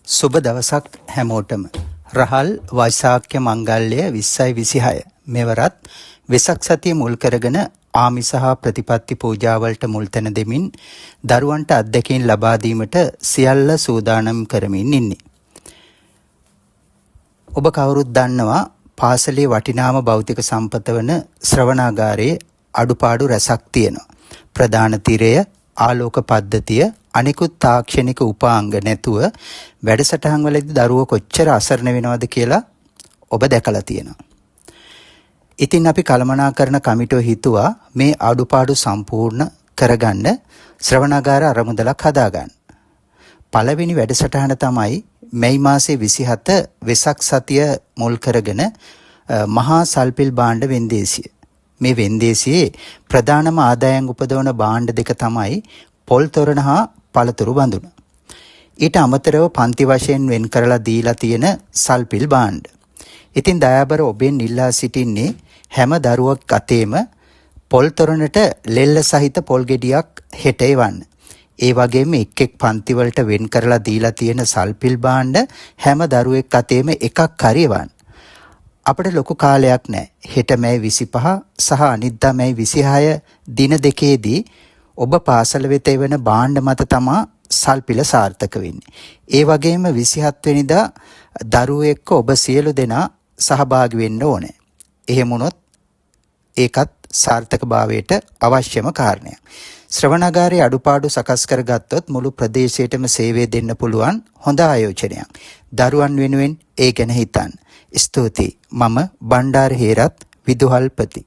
සුබ දවසක් හැමෝටම. රහල් වෛසාඛ්‍ය මංගල්‍ය 2026 මෙවරත් වෙසක් සතිය මුල් කරගෙන ආමිස හා ප්‍රතිපත්ති පූජාවලට මුල් තැන දෙමින් දරුවන්ට අත්දැකීම් ලබා දීමට සියල්ල සූදානම් කරමින් ඉන්නේ. ඔබ කවුරුත් දන්නවා පාසලේ වටිනාම භෞතික සම්පත වන ශ්‍රවණාගාරයේ අඩුපාඩු රැසක් තියෙනවා. ප්‍රධාන තිරය, ආලෝක පද්ධතිය, අනිකුත් තාක්ෂණික උපාංග නැතුව වැඩසටහන් වලදී දරුවෝ කොච්චර අසරණ වෙනවද කියලා ඔබ දැකලා තියෙනවා. ඉතින් අපි කළමනාකරන කමිටුව හිතුවා මේ අඩුපාඩු සම්පූර්ණ කරගන්න ශ්‍රවණාගාර අරමුදලක් හදාගන්න. පළවෙනි වැඩසටහන තමයි මැයි මාසේ 27 වෙසක් සතිය මුල් කරගෙන මහා සල්පිල් භාණ්ඩ වෙන්දේසිය. මේ වෙන්දේසියේ ප්‍රධානම ආදායම් උපදවන භාණ්ඩ දෙක තමයි පොල් තොරණ හා පළතුරු බඳුන. ඊට අමතරව පන්ති වශයෙන් වෙන් කරලා දීලා තියෙන සල්පිල් භාණ්ඩ. ඉතින් දයාබර ඔබෙන් ඉල්ලා සිටින්නේ හැම දරුවක් අතේම පොල් තොරණට ලෙල්ල සහිත පොල් ගෙඩියක් හෙට එවන්න. ඒ වගේම එක් එක් පන්ති වලට වෙන් කරලා දීලා තියෙන සල්පිල් භාණ්ඩ හැම දරුවෙක් අතේම එකක් හරි එවන්න. අපිට ලොකු කාලයක් නැහැ. හෙට මැයි 25 සහ අනිද්දා මැයි 26 දින දෙකේදී ඔබ පාසල වෙත එවන භාණ්ඩ මත තමා සල්පිල සාර්ථක වෙන්නේ. ඒ වගේම 27 වෙනිදා දරුවෝ එක්ක ඔබ සියලු දෙනා සහභාගී වෙන්න ඕනේ. එහෙම වුණොත් ඒකත් සාර්ථකභාවයට අවශ්‍යම කාරණයක්. ශ්‍රවණාගාරයේ අඩුපාඩු සකස් කරගත්තොත් මුළු ප්‍රදේශයටම සේවය දෙන්න පුළුවන් හොඳ ආයෝජනයක්. දරුවන් වෙනුවෙන් ඒ ගැන හිතන්න. ස්තුතියි. මම බණ්ඩාර හේරත් විදුහල්පති.